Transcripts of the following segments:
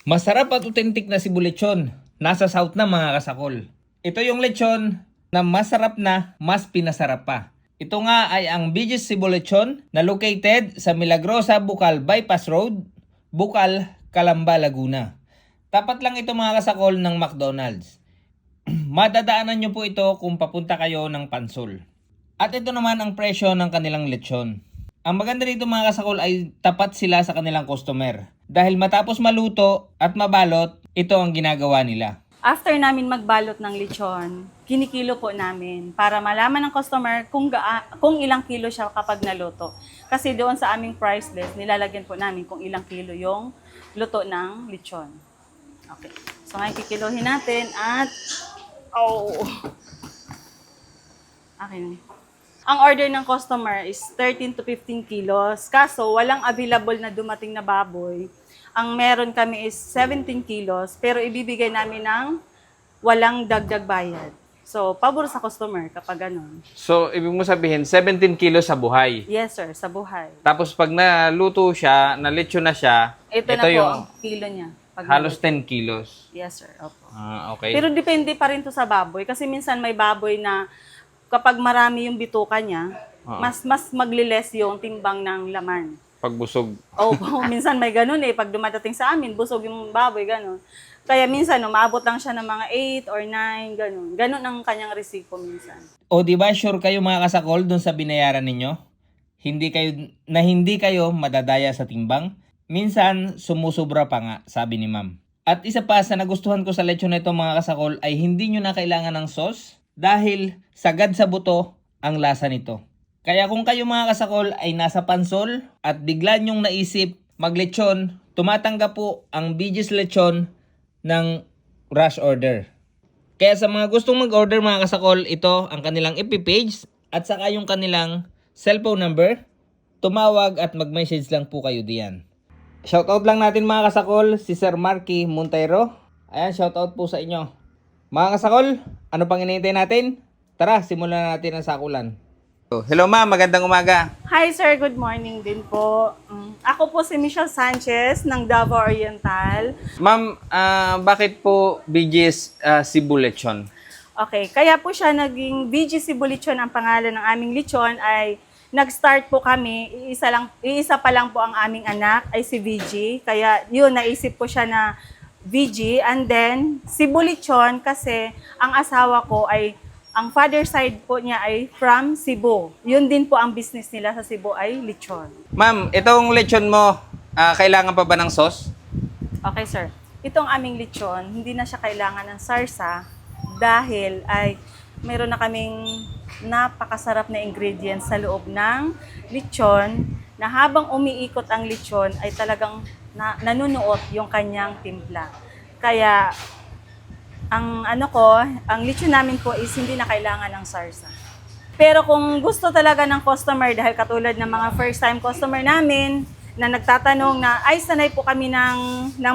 Masarap at authentic na Cebu lechon. Nasa south na mga kasakol. Ito yung lechon na masarap na mas pinasarap pa. Ito nga ay ang BJ's Cebu Lechon na located sa Milagrosa, Bukal Bypass Road, Bukal, Calamba, Laguna. Tapat lang ito mga kasakol ng McDonald's. Madadaanan nyo po ito kung papunta kayo ng Pansol. At ito naman ang presyo ng kanilang lechon. Ang maganda rito mga kasakol ay tapat sila sa kanilang customer. Dahil matapos maluto at mabalot, ito ang ginagawa nila. After namin magbalot ng lechon, kinikilo po namin para malaman ng customer kung ilang kilo siya kapag naluto. Kasi doon sa aming price list, nilalagyan po namin kung ilang kilo yung luto ng lechon. Okay. So ngayon kikilohin natin at okay. Ang order ng customer is 13 to 15 kilos. Kaso walang available na dumating na baboy. Ang meron kami is 17 kilos, pero ibibigay namin ng walang dagdag bayad. So, pabor sa customer kapag ganun. So, ibig mo sabihin, 17 kilos sa buhay. Yes, sir, sa buhay. Tapos pag naluto siya, nalechon na siya, Ito na po yung ang kilo niya. Pag halos naluto. 10 kilos. Yes, sir. Opo. Okay. Pero depende pa rin to sa baboy. Kasi minsan may baboy na kapag marami yung bituka niya, mas magliles yung timbang ng laman. Pagbusog. Minsan may ganun eh. Pag dumadating sa amin, busog yung baboy, ganun. Kaya minsan, umabot lang siya ng mga 8 or 9, ganun. Ganun ang kanyang resipo minsan. O di ba sure kayo mga kasakol dun sa binayaran ninyo? Hindi kayo madadaya sa timbang? Minsan, sumusubra pa nga, sabi ni ma'am. At isa pa sa nagustuhan ko sa lechon na ito mga kasakol ay hindi nyo na kailangan ng sauce dahil sagad sa buto ang lasa nito. Kaya kung kayo mga kasakol ay nasa Pansol at bigla nyong naisip maglechon, tumatanggap po ang BJ's Lechon ng rush order. Kaya sa mga gustong mag-order mga kasakol, ito ang kanilang FB page at saka yung kanilang cellphone number. Tumawag at mag-message lang po kayo diyan. Shoutout lang natin mga kasakol, si Sir Marky Monteiro. Ayan, shoutout po sa inyo. Mga kasakol, ano pang hinihintay natin? Tara, simulan na natin ang sakulan. Hello ma'am, magandang umaga. Hi sir, good morning din po. Ako po si Michelle Sanchez ng Davao Oriental. Ma'am, bakit po BJ's Cebu Lechon? Okay, kaya po siya naging BJ Cebu Lechon ang pangalan ng aming lechon ay nag-start po kami, iisa pa lang po ang aming anak ay si VG. Kaya yun, naisip po siya na VG and then Cebu Lechon kasi ang asawa ko ay ang father side po niya ay from Cebu. Yun din po ang business nila sa Cebu ay lechon. Ma'am, itong lechon mo, kailangan pa ba ng sauce? Okay, sir. Itong aming lechon, hindi na siya kailangan ng sarsa dahil ay mayroon na kaming napakasarap na ingredients sa loob ng lechon na habang umiikot ang lechon ay talagang nanunuot yung kanyang timpla. Kaya ang lechon namin po is hindi na kailangan ng sarsa. Pero kung gusto talaga ng customer, dahil katulad ng mga first time customer namin na nagtatanong na ay sanay po kami ng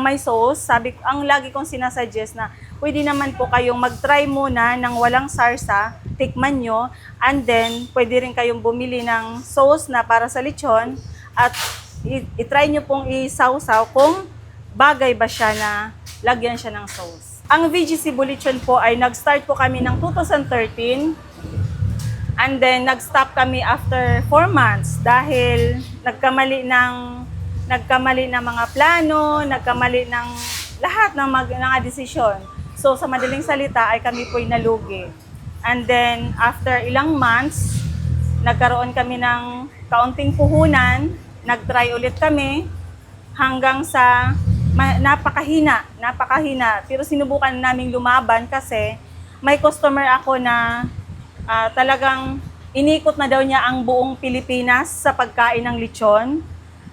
may sauce, ang lagi kong sinasuggest na pwede naman po kayong mag-try muna ng walang sarsa, tikman nyo, and then pwede rin kayong bumili ng sauce na para sa lechon at i-try nyo pong isawsaw kung bagay ba siya na lagyan siya ng sauce. Ang VJ Cebu Lechon po ay nag-start po kami ng 2013 and then nag-stop kami after 4 months dahil nagkamali ng mga plano, nagkamali ng lahat ng mga desisyon. So sa madaling salita ay kami po'y nalugi. And then after ilang months, nagkaroon kami ng kaunting puhunan, nag-try ulit kami hanggang sa napakahina. Pero sinubukan naming lumaban kasi may customer ako na talagang inikot na daw niya ang buong Pilipinas sa pagkain ng lechon.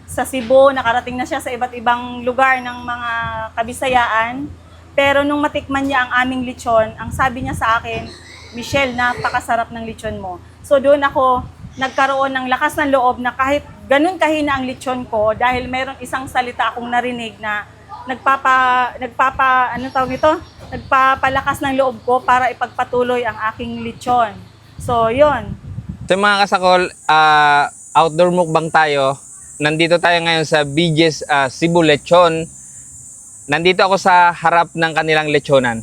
Sa Cebu, nakarating na siya sa iba't ibang lugar ng mga Kabisayaan. Pero nung matikman niya ang aming lechon, ang sabi niya sa akin, Michelle, napakasarap ng lechon mo. So doon ako nagkaroon ng lakas ng loob na kahit ganun kahina ang lechon ko, dahil mayroong isang salita akong narinig na nagpapalakas ng loob ko para ipagpatuloy ang aking lechon. So, yun. So mga kasakol, outdoor mukbang tayo. Nandito tayo ngayon sa BJ's Cebu Lechon. Nandito ako sa harap ng kanilang lechonan.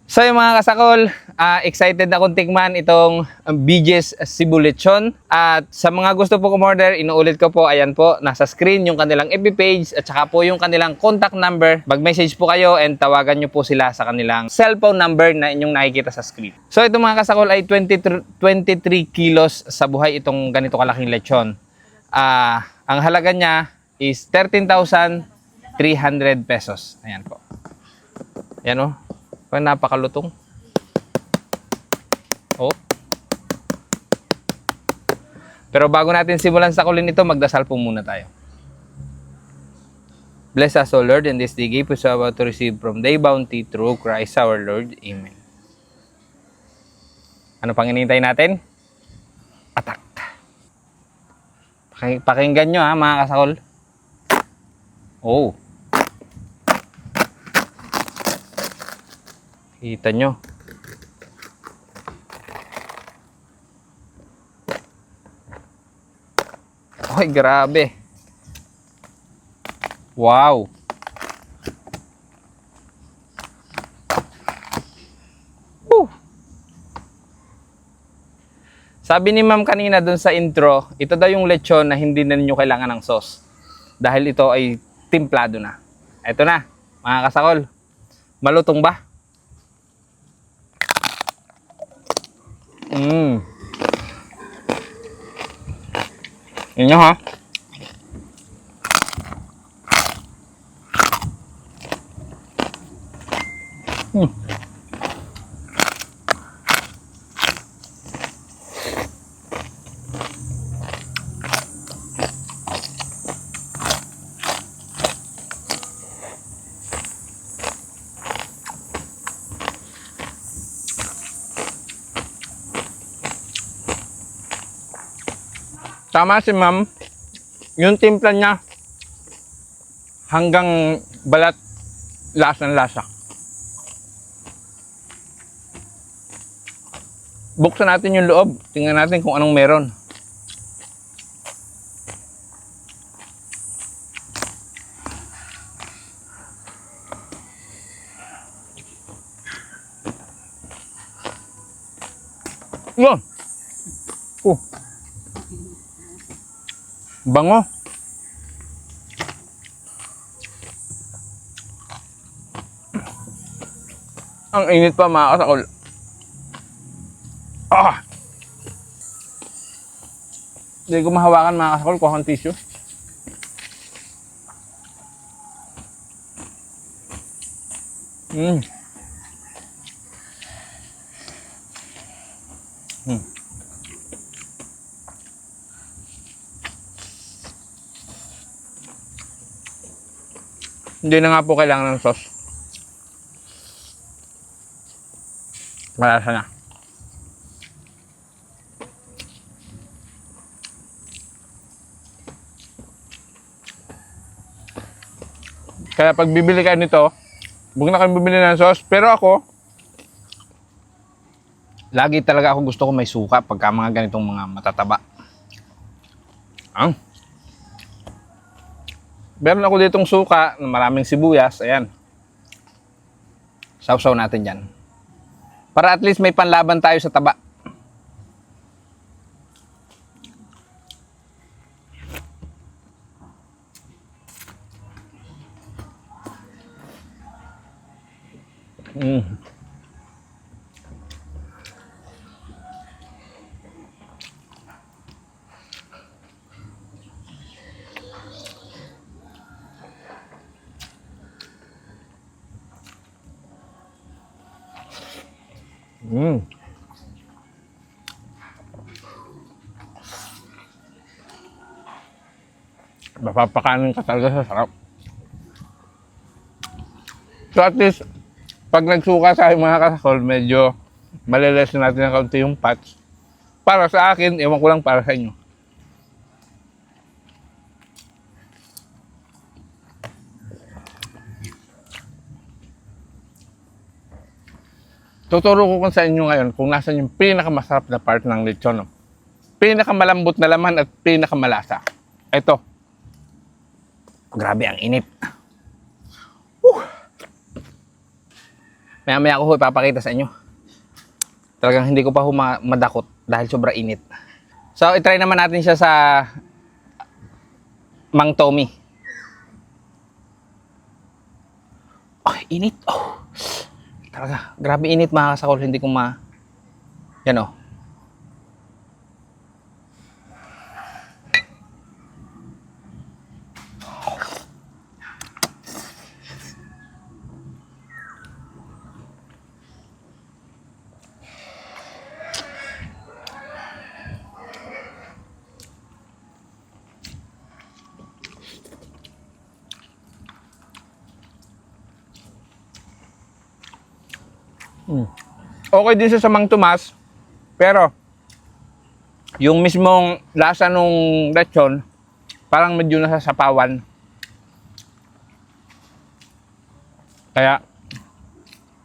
So yung mga kasakol, excited akong tikman itong BJ's Cebu Lechon. At sa mga gusto po kumorder, inuulit ko po, ayan po, nasa screen yung kanilang FB page at saka po yung kanilang contact number. Mag-message po kayo and tawagan nyo po sila sa kanilang cellphone number na inyong nakikita sa screen. So itong mga kasakol ay 23 kilos sa buhay itong ganito kalaking lechon. Ang halaga niya is 13,300 pesos. Ayan po. Ayan o. Napakalutong. Oh. Pero bago natin simulan sa kulin ito, magdasal po muna tayo. Bless us, O Lord, in this day give us about to receive from thy bounty through Christ our Lord. Amen. Ano pang inintay natin? Atak. Pakinggan nyo ha, mga kasakol. Oh. Kita nyo. Ay, grabe. Wow. Sabi ni ma'am kanina dun sa intro, ito daw yung lechon na hindi na ninyo kailangan ng sauce. Dahil ito ay timplado na. Ito na, mga kasakol. Malutong ba? Yun nyo ha. Tama si ma'am, yung timpla niya hanggang balat lasang-lasa. Buksan natin yung loob, tingnan natin kung anong meron. Yun! Bango. Ang init pa mga kasakol. Hindi ko mahawakan mga kasakol. Kuha kang tissue. Hindi na nga po kailangan ng sauce. Malasa na. Kaya pag bibili kayo nito, huwag na kayo bibili ng sauce. Pero ako, lagi talaga ako gusto ko may suka pagka mga ganitong mga matataba. Meron ako ditong suka na maraming sibuyas. Ayan. Sausaw natin yan. Para at least may panlaban tayo sa taba. Mapapakanin ka talaga sa sarap. So at least, pag nagsuka sa aking mga kasakol, medyo maliles natin ng kaunti yung fats. Para sa akin, ewan ko lang para sa inyo. Tuturo ko sa inyo ngayon kung nasan yung pinakamasarap na part ng lechon. Pinakamalambot na laman at pinakamalasa. Ito. Grabe ang init. Whew. Maya-maya ko ipapakita sa inyo. Talagang hindi ko pa madakot dahil sobra init. So, itry naman natin siya sa Mang Tommy. Oh, init. Oh. Talaga, grabe init mga kasakol. Hindi ko Yan oh. Okay din siya sa Mang Tomas, pero yung mismong lasa nung lechon, parang medyo nasasapawan. Kaya,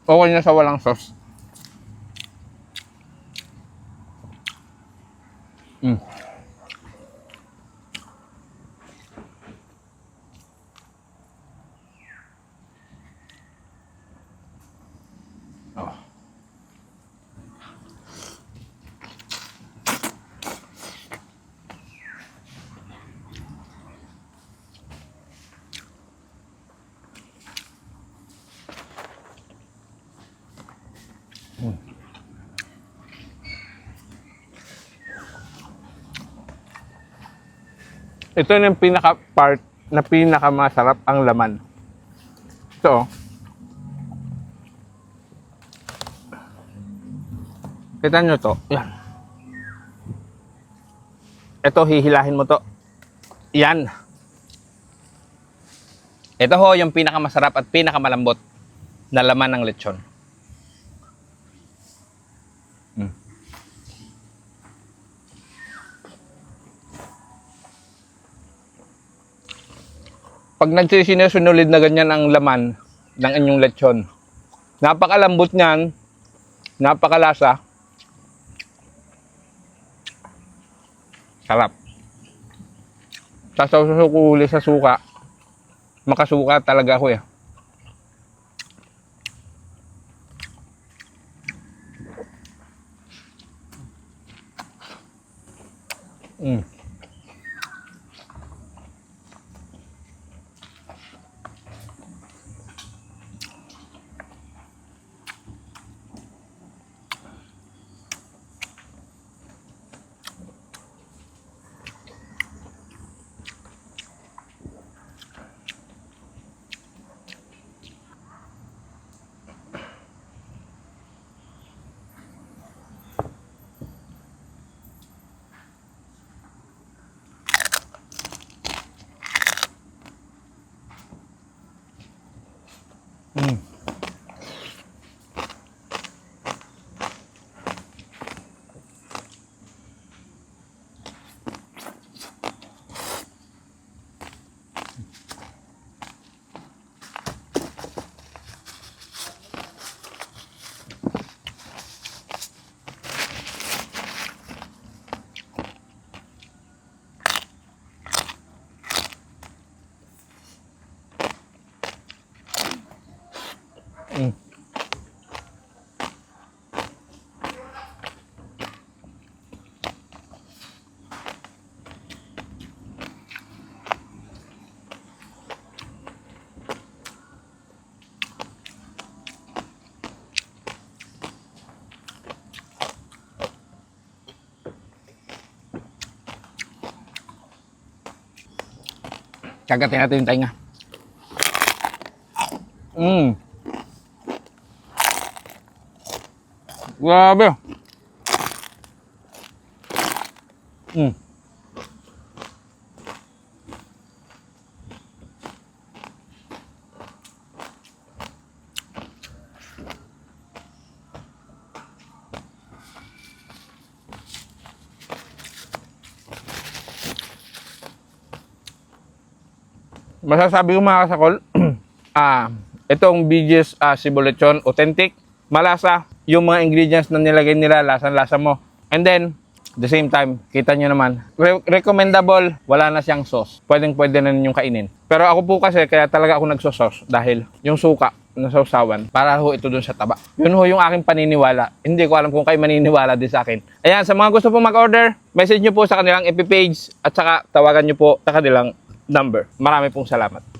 okay na sa walang sauce. Ito yung pinaka-part na pinaka-masarap ang laman. Ito, oh. Kita nyo to. Yan. Ito, hihilahin mo to. Yan. Ito ho, yung pinaka-masarap at pinaka-malambot na laman ng lechon. Pag nagsisinunod na ganyan ang laman ng inyong lechon, napakalambot niyan, napakalasa, sarap. Sasawsukuli sa suka, makasuka talaga ako eh. Kagatin natin yung tainga. Grabe. Masasabi ko mga kasakol, itong BJ's Cebu Lechon, authentic, malasa, yung mga ingredients na nilagay nila, lasa mo. And then, The same time, kita nyo naman, recommendable, wala na siyang sauce. Pwede na ninyong kainin. Pero ako po kasi, kaya talaga ako nagsosos dahil yung suka na sausawan, para ho ito dun sa taba. Yun ho yung aking paniniwala. Hindi ko alam kung kayo maniniwala din sa akin. Ayan, sa mga gusto po mag-order, message nyo po sa kanilang FB page at saka tawagan nyo po sa kanilang number. Marami pong salamat.